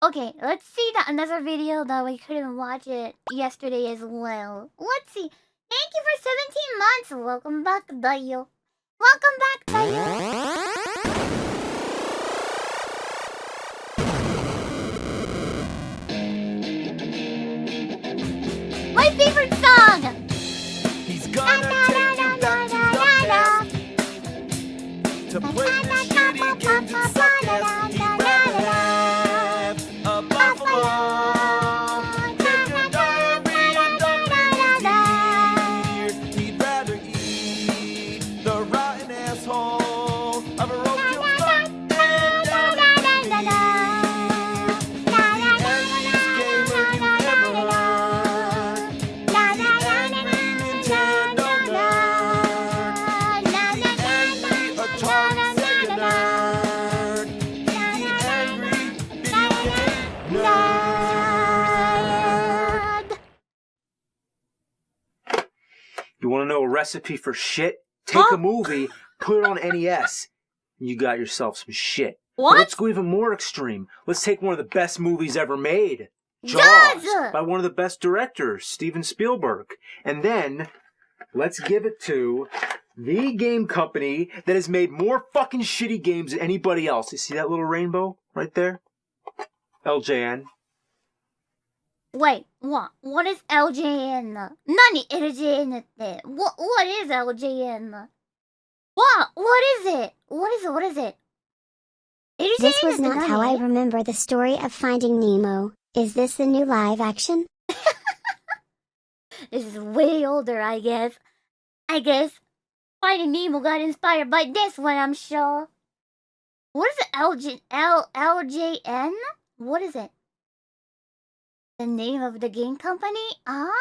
Okay, let's see another video that we couldn't watch it yesterday as well. Let's see. Thank you for 17 months. Welcome back, Dayo. Welcome back, Dayo. My favorite song! He's gonna take you back to the past to play the shitty games and suck ass. He'd rather have a buffalo than your diarrhea and beer. He'd rather eat the rotten asshole of a roadkill fuck than down in the angriest gamer you've ever heard. The angry Nintendo nerd. The angry Atari Sega nerd. The angry video game nerd. You want to know a recipe for shit? Take a movie, put it on NES, and you got yourself some shit. What? But let's go even more extreme. Let's take one of the best movies ever made. Jaws! Jaws! By one of the best directors, Steven Spielberg. And then, let's give it to the game company that has made more fucking shitty games than anybody else. You see that little rainbow right there? LJN. Wait, what? What is LJN? Nani LJN って? What is LJN? What is it? What is it? LJN This was って not how I 何? remember the story of Finding Nemo. Is this the new live action? This is way older, I guess. Finding Nemo got inspired by this one, I'm sure. What is it? LJN? What is it? The name of the game company? Ah,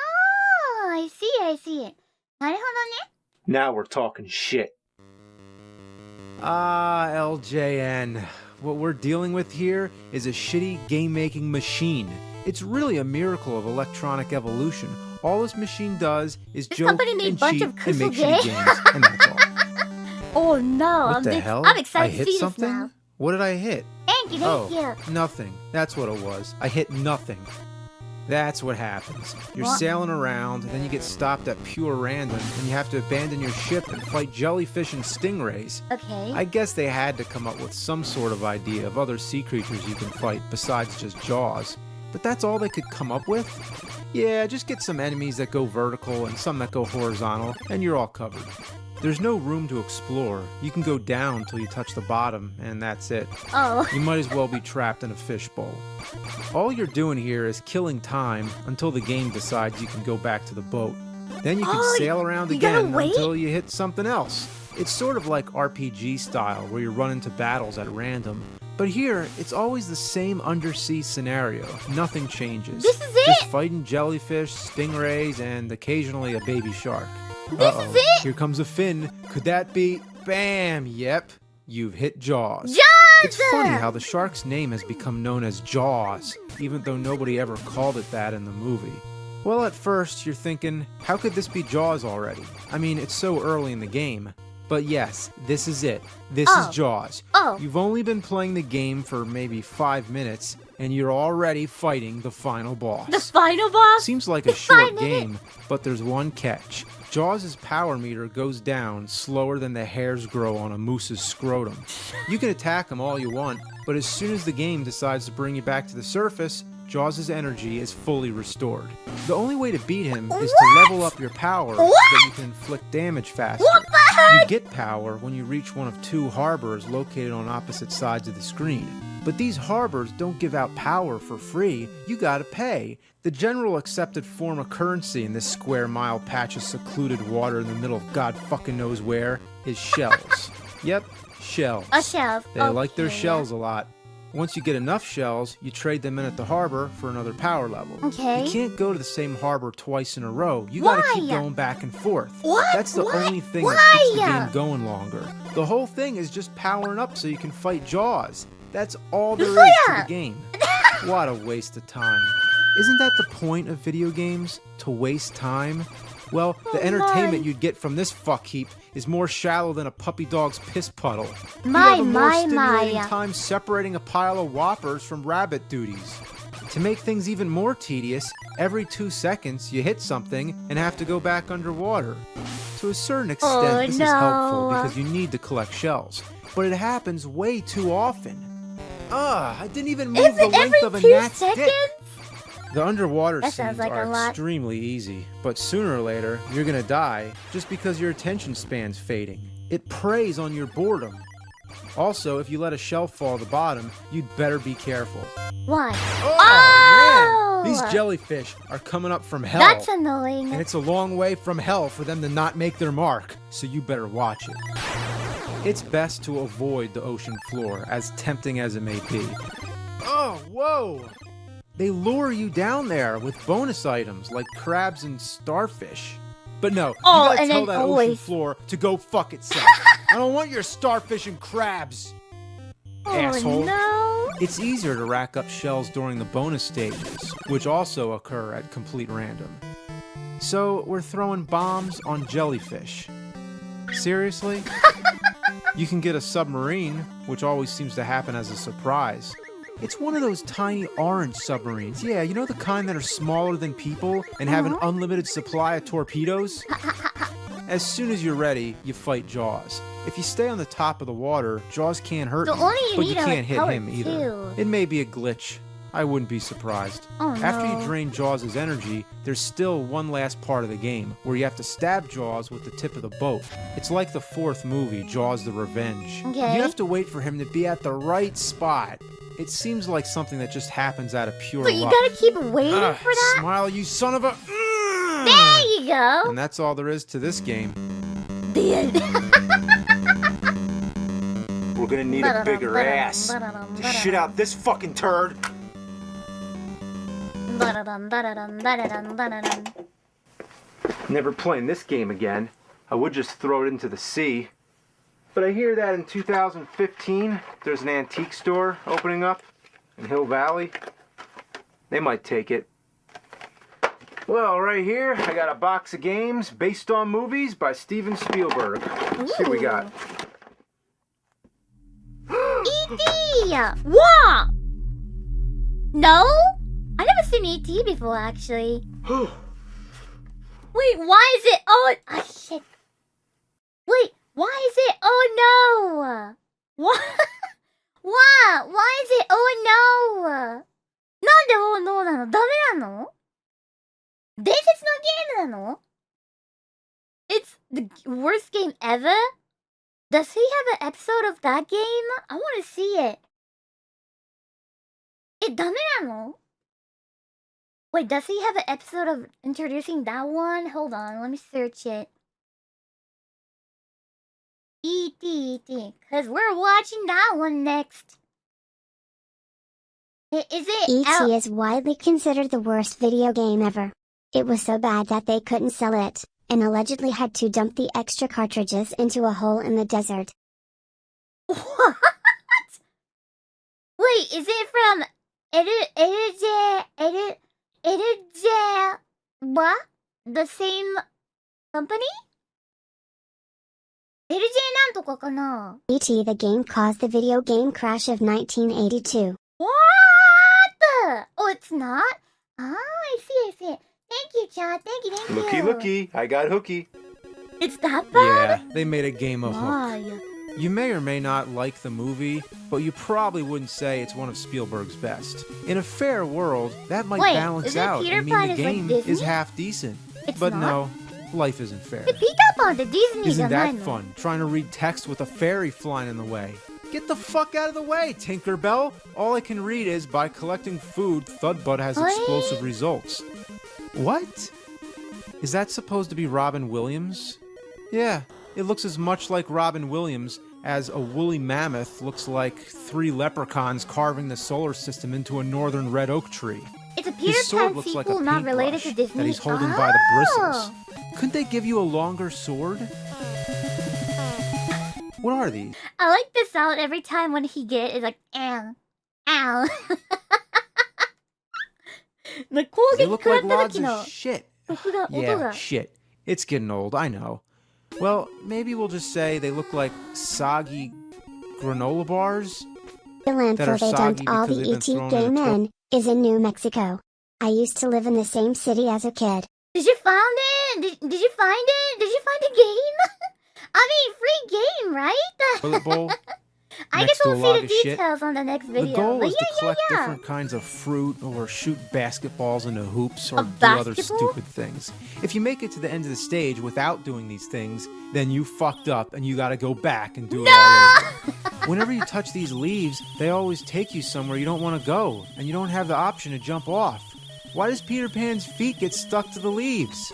I see it. なるほどね。 Now we're talking shit. Ah, LJN. What we're dealing with here is a shitty game-making machine. It's really a miracle of electronic evolution. All this machine does is This joke company made and bunch cheat of and crystal make shitty games. games, and that's all. Oh no, What the hell? I'm I excited to hit see something? this now. What did I hit? Thank you. Nothing. That's what it was. I hit nothing. That's what happens. You're What? sailing around, and then you get stopped at pure random, and you have to abandon your ship and fight jellyfish and stingrays. Okay. I guess they had to come up with some sort of idea of other sea creatures you can fight besides just Jaws. But that's all they could come up with? Yeah, just get some enemies that go vertical and some that go horizontal, and you're all covered. There's no room to explore. You can go down till you touch the bottom, and that's it. Oh. You might as well be trapped in a fishbowl. All you're doing here is killing time until the game decides you can go back to the boat. Then you can Oh, sail around you gotta again wait? until you hit something else. It's sort of like RPG style, where you run into battles at random. But here, it's always the same undersea scenario. Nothing changes. This is Just it? fighting jellyfish, stingrays, and occasionally a baby shark. This is it? Here comes a fin. Could that be? Bam! Yep. You've hit Jaws. Jaws! It's funny how the shark's name has become known as Jaws, even though nobody ever called it that in the movie. Well, at first, you're thinking, how could this be Jaws already? I mean, it's so early in the game. But yes, this is it. This is Jaws. Oh. You've only been playing the game for maybe 5 minutes, and you're already fighting the final boss. The final boss? Seems like a It's short 5 minutes. game, but there's one catch. Jaws' power meter goes down slower than the hairs grow on a moose's scrotum. You can attack him all you want, but as soon as the game decides to bring you back to the surface, Jaws' energy is fully restored. The only way to beat him is to level up your power so that you can inflict damage faster. What the heck? You get power when you reach one of 2 harbors located on opposite sides of the screen. But these harbors don't give out power for free, you gotta pay. The general accepted form of currency in this square mile patch of secluded water in the middle of God fucking knows where is shells. Yep, shells. A shelf. They like their Okay. shells a lot. Once you get enough shells, you trade them in at the harbor for another power level. Okay. You can't go to the same harbor twice in a row. You gotta keep Why? going back and forth. What? That's the What? only thing that Why? keeps the game going longer. The whole thing is just powering up so you can fight Jaws. That's all there is to Yeah. the game. What a waste of time. Isn't that the point of video games? To waste time? Well, the Oh, entertainment my. you'd get from this fuck heap is more shallow than a puppy dog's piss puddle. You'd My, have a more my, stimulating my. time separating a pile of whoppers from rabbit duties. To make things even more tedious, every 2 seconds you hit something and have to go back underwater. To a certain extent, Oh, this is helpful no. because you need to collect shells, but it happens way too often. I didn't even move Is the it length every of a 2 gnat's seconds? dick. The underwater That sounds scenes like are a lot. extremely easy, but sooner or later, you're gonna die just because your attention span's fading. It preys on your boredom. Also, if you let a shell fall to the bottom, you'd better be careful. Why? Oh, man! These jellyfish are coming up from hell. That's annoying. And it's a long way from hell for them to not make their mark, so you better watch it. It's best to avoid the ocean floor, as tempting as it may be. Oh, whoa! They lure you down there with bonus items like crabs and starfish. But no, you Oh, gotta and tell then that ocean always- floor to go fuck itself. I don't want your starfish and crabs, Oh, asshole. no. It's easier to rack up shells during the bonus stages, which also occur at complete random. So we're throwing bombs on jellyfish. Seriously? You can get a submarine, which always seems to happen as a surprise. It's one of those tiny orange submarines. Yeah, you know the kind that are smaller than people and have an unlimited supply of torpedoes? As soon as you're ready, you fight Jaws. If you stay on the top of the water, Jaws can't hurt So you, only you but need you a can't hit pellet him either. too. It may be a glitch. I wouldn't be surprised. Oh, After no. you drain Jaws' energy, there's still one last part of the game, where you have to stab Jaws with the tip of the boat. It's like the 4th movie, Jaws the Revenge. Okay. You have to wait for him to be at the right spot. It seems like something that just happens out of pure So you luck. gotta keep waiting Ugh, for that? Smile, you son of a... There you go. And that's all there is to this game. The end. We're gonna need a bigger ass to shit out this fucking turd. Never playing this game again. I would just throw it into the sea. But I hear that in 2015, there's an antique store opening up in Hill Valley. They might take it. Well, right here, I got a box of games based on movies by Steven Spielberg. Let's see what we got. E.T. What? No? I never seen E.T. before, actually. Wait, why is it? Oh, shit. Wait, why is it? Oh no! What? What? Why is it? Oh no! なんでoh no なの？ダメなの？伝説のゲームなの？ It's the worst game ever? Does he have an episode of that game? I want to see it. ダメなの? Wait, does he have an episode of introducing that one? Hold on, let me search it. E.T. Because we're watching that one next. Is it E.T. is widely considered the worst video game ever. It was so bad that they couldn't sell it, and allegedly had to dump the extra cartridges into a hole in the desert. What? Wait, is it from what? The same company? エルジェなんとかかな? E.T. the game caused the video game crash of 1982. What? Oh, it's not? Ah, I see. Thank you, Chad. Thank you. Looky, looky, I got hooky. It's that bad? Yeah, they made a game of Hook. Why? You may or may not like the movie, but you probably wouldn't say it's one of Spielberg's best. In a fair world, that might Wait, balance isn't out Peter and mean Pan the is like game is Disney? half decent. It's But not? no, life isn't fair. ピーターパンってディズニーじゃ Isn't ない that の? fun, trying to read text with a fairy flying in the way? Get the fuck out of the way, Tinkerbell! All I can read is, by collecting food, Thudbutt has explosive results. What? Is that supposed to be Robin Williams? Yeah, it looks as much like Robin Williams as a woolly mammoth looks like 3 leprechauns carving the solar system into a northern red oak tree. It's a Peter His sword Pan looks like sequel a not related to paintbrush Disney. that he's holding by the bristles. Couldn't they give you a longer sword? What are these? I like the sound every time when he get is like ow. Ow. 攻 They 撃 look 食らっ like た logs 時の of shit. 音が Yeah, shit. It's getting old, I know. Well, maybe we'll just say they look like soggy granola bars? The That are landfill they soggy dumped all because the they've been ET thrown in game a truck. in is in New Mexico. I used to live in the same city as a kid. Did you find it? Did you find it? Did you find a game? I mean, free game, right? Toilet bowl? I next guess to we'll a see log the of shit. details on the next video. The goal but is to collect yeah. different kinds of fruit or shoot basketballs into hoops or A do other basketball? stupid things. If you make it to the end of the stage without doing these things, then you fucked up and you gotta go back and do it all over. Whenever you touch these leaves, they always take you somewhere you don't want to go, and you don't have the option to jump off. Why does Peter Pan's feet get stuck to the leaves?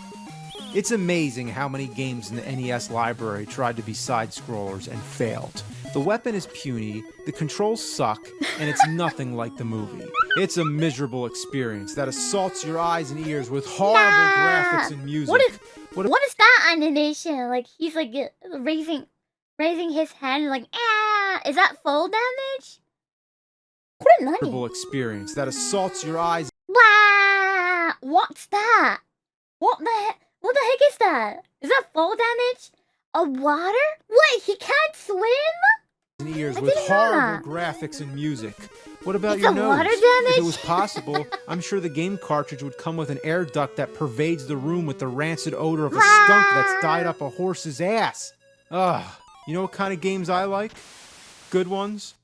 It's amazing how many games in the NES library tried to be side-scrollers and failed. The weapon is puny, the controls suck, and it's nothing like the movie. It's a miserable experience that assaults your eyes and ears with horrible graphics and music. What is that animation? Like he's like raising his hand like ah. Is that fall damage? Horrible experience that assaults your eyes. Wow! What's that? What the heck? What the heck is that? Is that fall damage? A water? Wait, he can't swim? And ears I with didn't know horrible graphics and music. What about It's your a nose? water If damage? it was possible, I'm sure the game cartridge would come with an air duct that pervades the room with the rancid odor of a skunk that's dyed up a horse's ass. Ugh. You know what kind of games I like? Good ones.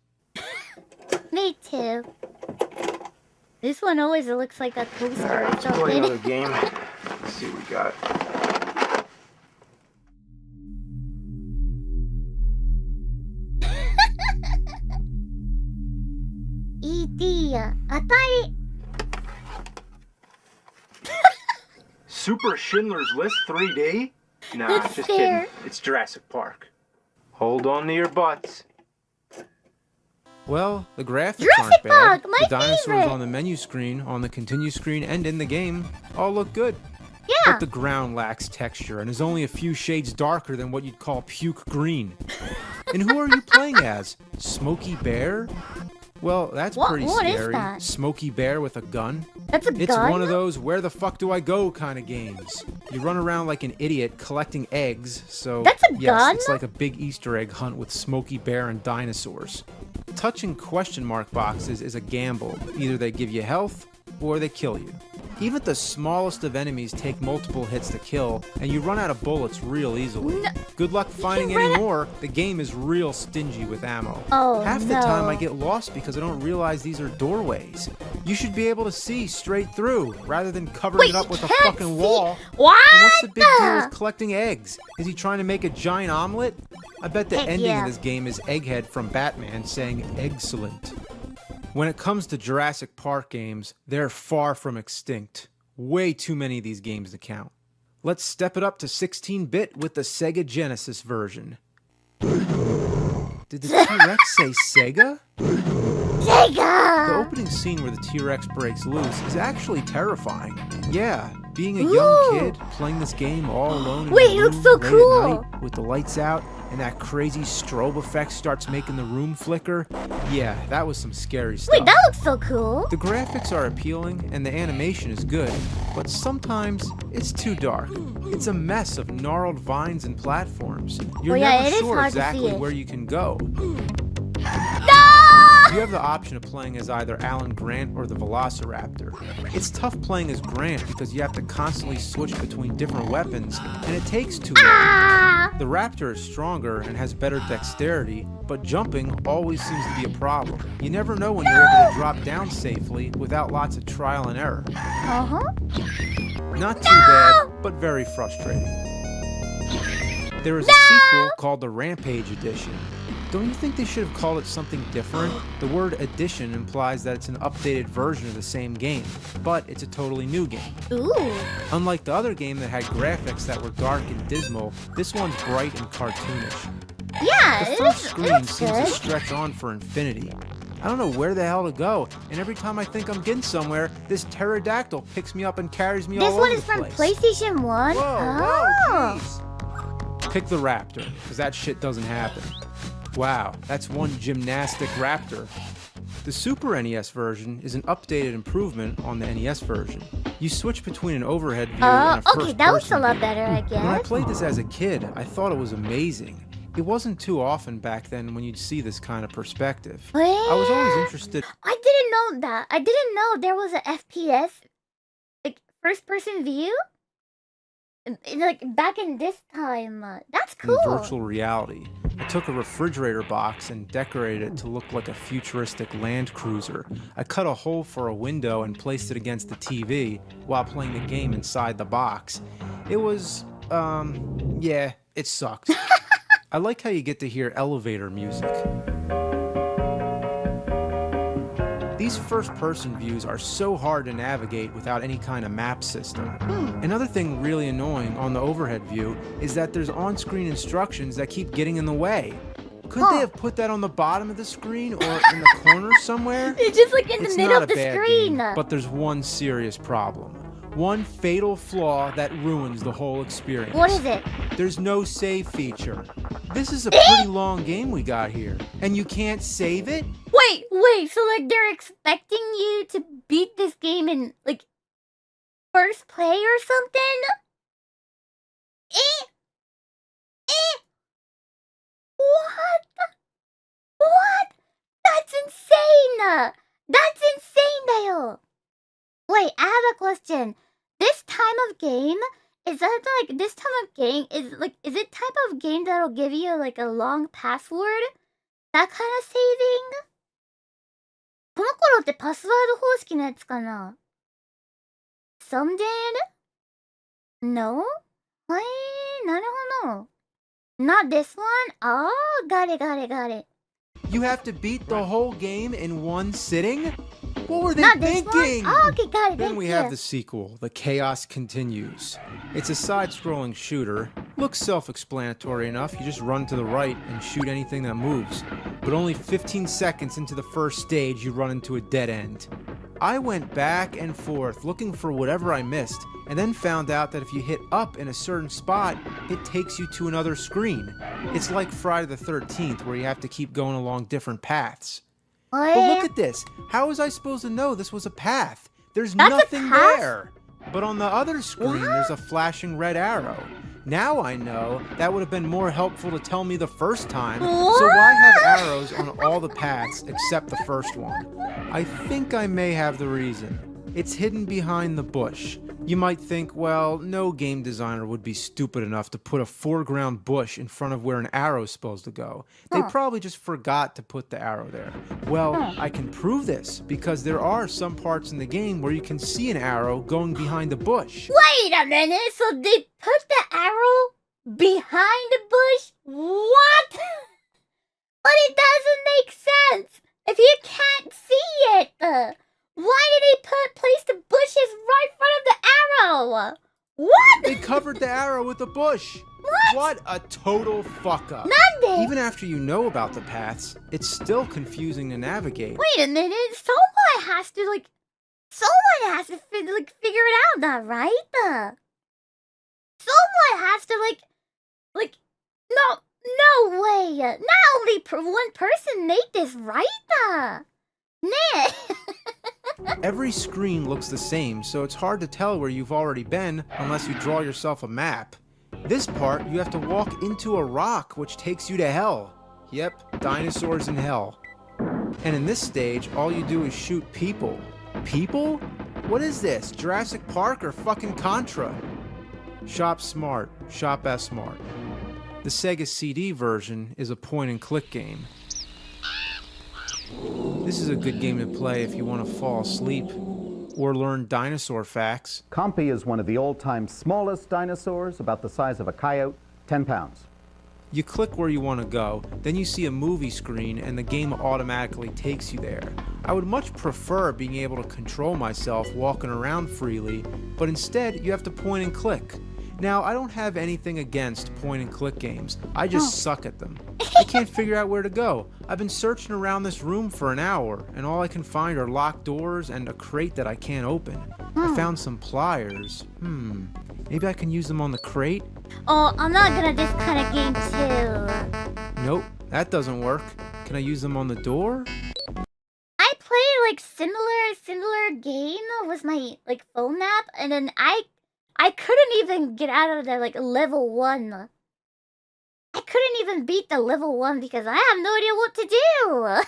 Me too. This one always looks like a toaster or Play something. another game. Let's see what we got. E.T. I thought it... Super Schindler's List 3D? Nah, It's just fair. kidding. It's Jurassic Park. Hold on to your butts. Well, the graphics Jurassic aren't bad. Park, my the dinosaurs favorite. on the menu screen, on the continue screen, and in the game all look good. Yeah. But the ground lacks texture and is only a few shades darker than what you'd call puke green. And who are you playing as? Smokey Bear? Well, that's pretty what is scary. that? Smokey Bear with a gun? That's a It's gun? one of those where the fuck do I go kind of games. You run around like an idiot collecting eggs, so That's a yes, gun? it's like a big Easter egg hunt with Smokey Bear and dinosaurs. Touching question mark boxes is a gamble. Either they give you health or they kill you. Even the smallest of enemies take multiple hits to kill, and you run out of bullets real easily. Good luck finding any more. The game is real stingy with ammo. Oh, Half the time I no. get lost because I don't realize these are doorways. You should be able to see straight through, rather than covering Wait, it up with a you can't fucking see? wall. What? And what's the big deal with collecting eggs? Is he trying to make a giant omelet? I bet the Heck ending yeah. of this game is Egghead from Batman saying excellent. When it comes to Jurassic Park games, they're far from extinct. Way too many of these games to count. Let's step it up to 16-bit with the Sega Genesis version. Did the T-Rex say Sega? The Sega! opening scene where the T-Rex breaks loose is actually terrifying. Yeah, being a Ooh. young kid playing this game all alone in Wait, a it looks room so late cool. at night with the lights out and that crazy strobe effect starts making the room flicker. Yeah, that was some scary stuff. Wait, that looks so cool. The graphics are appealing and the animation is good, but sometimes it's too dark. It's a mess of gnarled vines and platforms. You're Well, yeah, never it is sure hard to see exactly it. where you can go. No! You have the option of playing as either Alan Grant or the Velociraptor. It's tough playing as Grant because you have to constantly switch between different weapons, and it takes too long. Ah! The Raptor is stronger and has better dexterity, but jumping always seems to be a problem. You never know when you're able to drop down safely without lots of trial and error. Uh-huh. Not too bad, but very frustrating. There is a sequel called the Rampage Edition. Don't you think they should have called it something different? The word edition implies that it's an updated version of the same game, but it's a totally new game. Ooh. Unlike the other game that had graphics that were dark and dismal, this one's bright and cartoonish. Yeah, The it first is, screen it looks seems to good. stretch on for infinity. I don't know where the hell to go, and every time I think I'm getting somewhere, this pterodactyl picks me up and carries me This all one over is the from place. PlayStation 1? Whoa, Oh. jeez. Pick the Raptor, because that shit doesn't happen. Wow, that's one gymnastic raptor. The Super NES version is an updated improvement on the NES version. You switch between an overhead view and a okay, that looks a first-person lot view. better, I When I guess. played this as a kid, I thought it was amazing. It wasn't too often back then when you'd see this kind of perspective. I was always interested. I didn't know that. I didn't know there was a FPS, like first-person view, like back in this time. That's In cool. virtual reality. I took a refrigerator box and decorated it to look like a futuristic Land Cruiser. I cut a hole for a window and placed it against the TV while playing the game inside the box. It was, yeah, it sucked. I like how you get to hear elevator music. These first-person views are so hard to navigate without any kind of map system. Another thing really annoying on the overhead view is that there's on-screen instructions that keep getting in the way. Couldn't they have put that on the bottom of the screen or in the corner somewhere? It's just like in the It's middle not of a the bad screen. game, but there's one serious problem. One fatal flaw that ruins the whole experience. What is it? There's no save feature. This is a pretty long game we got here, and you can't save it? Wait, so like they're expecting you to beat this game in like first play or something? What? What? That's insane! That's insane, Dale! Wait, I have a question. This time of game, is that like, this time of game, is it type of game that'll give you like a long password? That kind of saving? この頃ってパスワード方式のやつかな? Some did? No? なるほど. Not this one? Oh, got it. You have to beat the whole game in one sitting? What were they Not this one? thinking? Oh, okay, got it. Then Thank we you. have the sequel, The Chaos Continues. It's a side-scrolling shooter. Looks self-explanatory enough. You just run to the right and shoot anything that moves. But only 15 seconds into the first stage, you run into a dead end. I went back and forth looking for whatever I missed, and then found out that if you hit up in a certain spot, it takes you to another screen. It's like Friday the 13th, where you have to keep going along different paths. But look at this. How was I supposed to know this was a path? There's That's a nothing path? there. But on the other screen, there's a flashing red arrow. Now I know that would have been more helpful to tell me the first time. So why have arrows on all the paths except the first one? I think I may have the reason. It's hidden behind the bush. You might think, well, no game designer would be stupid enough to put a foreground bush in front of where an arrow is supposed to go. They probably just forgot to put the arrow there. Well, I can prove this because there are some parts in the game where you can see an arrow going behind the bush. Wait a minute, so they put the arrow behind the bush? What? But it doesn't make sense if you can't see it. Why did they place the bushes right in front of the arrow? What? They covered the arrow with a bush. What a total fuck up. Nande? Even after you know about the paths, it's still confusing to navigate. Wait a minute, someone has to figure it out now, right? Someone has to no way. Not only one person made this, right? Nah. Every screen looks the same, so it's hard to tell where you've already been unless you draw yourself a map. This part, you have to walk into a rock, which takes you to hell. Yep, dinosaurs in hell. And in this stage, all you do is shoot people. People? What is this, Jurassic Park or fucking Contra? Shop smart, shop S-smart. The Sega CD version is a point-and-click game. This is a good game to play if you want to fall asleep or learn dinosaur facts. Compy is one of the all-time smallest dinosaurs, about the size of a coyote, 10 pounds. You click where you want to go, then you see a movie screen and the game automatically takes you there. I would much prefer being able to control myself walking around freely, but instead you have to point and click. Now, I don't have anything against point-and-click games. I just suck at them. I can't figure out where to go. I've been searching around this room for an hour, and all I can find are locked doors and a crate that I can't open. I found some pliers. Maybe I can use them on the crate? Oh, I'm not good at this kind of game too. Nope, that doesn't work. Can I use them on the door? I played like similar similar game with my like phone app, and then I couldn't even get out of the like level 1. I couldn't even beat the level 1 because I have no idea what to do.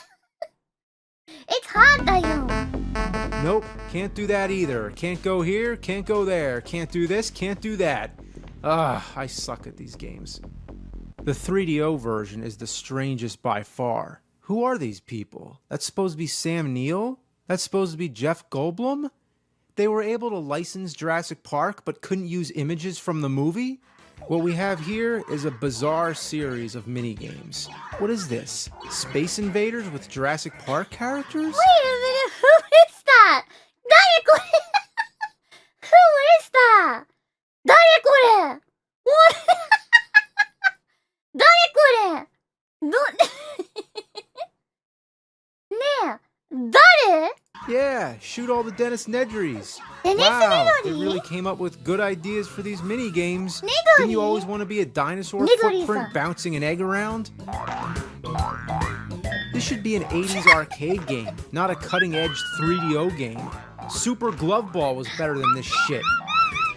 It's hard, Dayo. Nope, can't do that either. Can't go here, can't go there. Can't do this, can't do that. I suck at these games. The 3DO version is the strangest by far. Who are these people? That's supposed to be Sam Neill? That's supposed to be Jeff Goldblum? They were able to license Jurassic Park but couldn't use images from the movie? What we have here is a bizarre series of minigames. What is this? Space Invaders with Jurassic Park characters? Wait a minute, who is that? Who is that? What? Yeah, shoot all the Dennis Nedrys. Dennis Wow, they Nedry? really came up with good ideas for these mini games. Nedry? Didn't you always want to be a dinosaur Nedry-san. footprint bouncing an egg around? This should be an 80s arcade game, not a cutting-edge 3DO game. Super Glove Ball was better than this shit.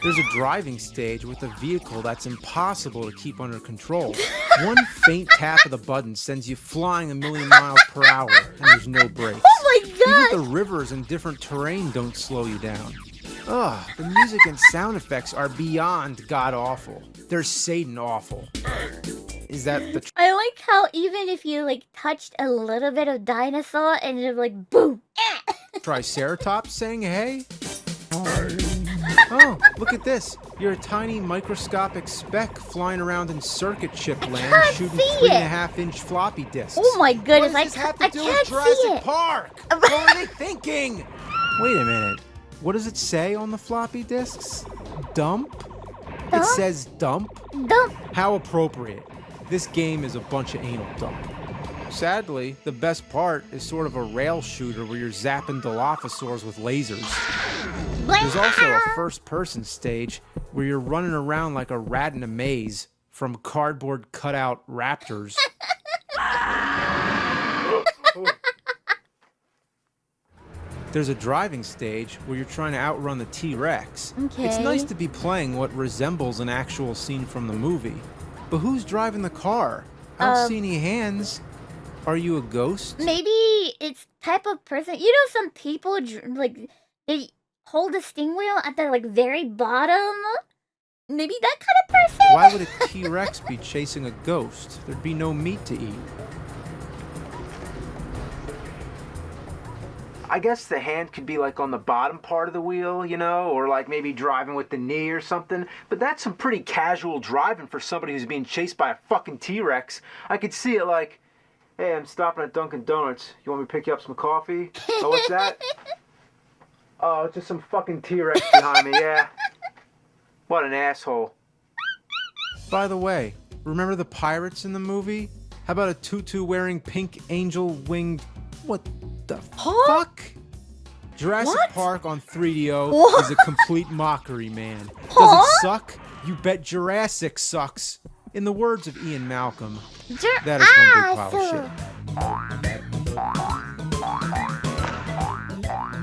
There's a driving stage with a vehicle that's impossible to keep under control. One faint tap of the button sends you flying 1,000,000 miles per hour, and there's no brakes. Oh my Even god! the rivers and different terrain don't slow you down. Ugh, the music and sound effects are beyond god-awful. They're Satan-awful. Is that the I like how even if you like touched a little bit of dinosaur and you're like boom. Triceratops saying hey? Oh, look at this. You're a tiny microscopic speck flying around in circuit chip land can't shooting see it. 3.5-inch floppy disks. Oh my goodness, What does this have to I do can't with see Jurassic it. Park? What are they thinking? Wait a minute. What does it say on the floppy disks? Dump? It Dump? says dump? Dump. How appropriate. This game is a bunch of anal dump. Sadly, the best part is sort of a rail shooter where you're zapping Dilophosaurs with lasers. There's also a first-person stage where you're running around like a rat in a maze from cardboard cutout raptors. There's a driving stage where you're trying to outrun the T-Rex. Okay. It's nice to be playing what resembles an actual scene from the movie. But who's driving the car? I don't see any hands. Are you a ghost? Maybe it's type of person. You know, some people like they hold the steering wheel at the like very bottom. Maybe that kind of person. Why would a T-Rex be chasing a ghost? There'd be no meat to eat. I guess the hand could be like on the bottom part of the wheel, you know, or like maybe driving with the knee or something. But that's some pretty casual driving for somebody who's being chased by a fucking T-Rex. I could see it like, hey, I'm stopping at Dunkin' Donuts. You want me to pick you up some coffee? Oh, what's that? Oh, it's just some fucking T-Rex behind me, yeah. What an asshole. By the way, remember the pirates in the movie? How about a tutu-wearing pink angel-winged... What the fuck? Jurassic What? Park on 3DO What? is a complete mockery, man. Does it suck? You bet Jurassic sucks. In the words of Ian Malcolm, that is one big pile of shit.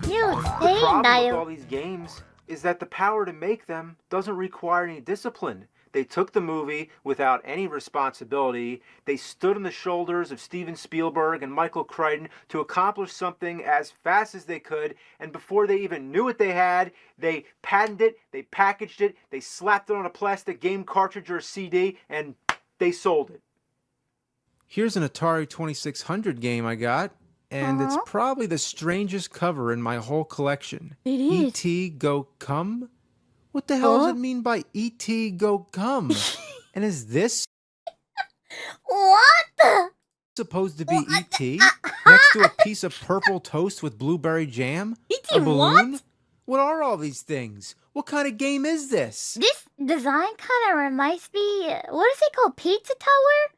You The insane, problem with all Dio. these games is that the power to make them doesn't require any discipline. They took the movie without any responsibility. They stood on the shoulders of Steven Spielberg and Michael Crichton to accomplish something as fast as they could, and before they even knew what they had, they patented it, they packaged it, they slapped it on a plastic game cartridge or a CD, and they sold it. Here's an Atari 2600 game I got, and it's probably the strangest cover in my whole collection. It is. E.T. Go Come? What the hell does it mean by E.T. Go Come? And is this What the? supposed to be E.T. next to a piece of purple toast with blueberry jam? E.T. A balloon? what? What are all these things? What kind of game is this? This design kind of reminds me. What is it called? Pizza Tower?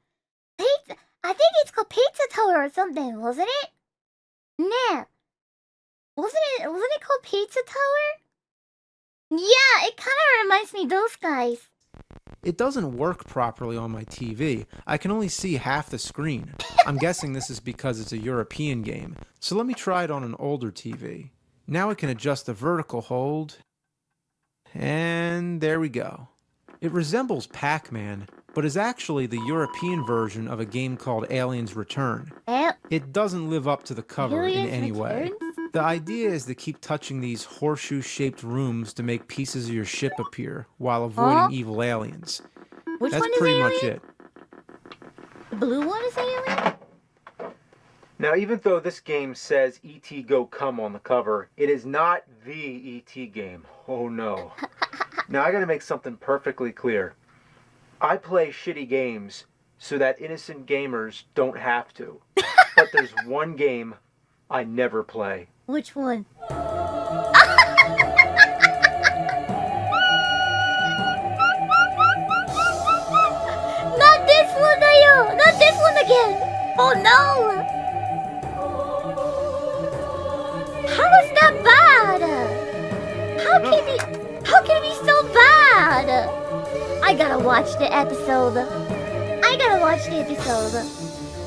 Pizza. I think it's called Pizza Tower or something, wasn't it? No. Wasn't it called Pizza Tower? Yeah, it kind of reminds me of those guys. It doesn't work properly on my TV. I can only see half the screen. I'm guessing this is because it's a European game. So let me try it on an older TV. Now we can adjust the vertical hold. And there we go. It resembles Pac-Man, but is actually the European version of a game called Aliens Return. It doesn't live up to the cover in any way. The idea is to keep touching these horseshoe-shaped rooms to make pieces of your ship appear while avoiding evil aliens. Which That's one is pretty alien? much it. The blue one is alien? Now, even though this game says E.T. Go Come on the cover, it is not the E.T. game. Oh no. Now, I gotta make something perfectly clear. I play shitty games so that innocent gamers don't have to. But there's one game I never play. Which one? Not this one, Ayo! Not this one again! Oh no! How is that bad? How can it be so bad? I gotta watch the episode.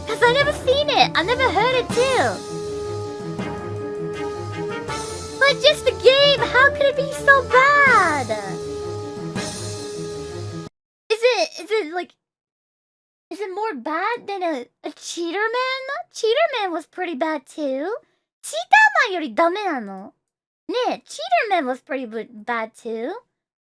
Cause I never seen it. I never heard it too. But just the game, how could it be so bad? Is it more bad than a Cheaterman? Cheaterman was pretty bad too. Cheaterman よりダメなの? ねえ, Cheaterman was pretty bad too.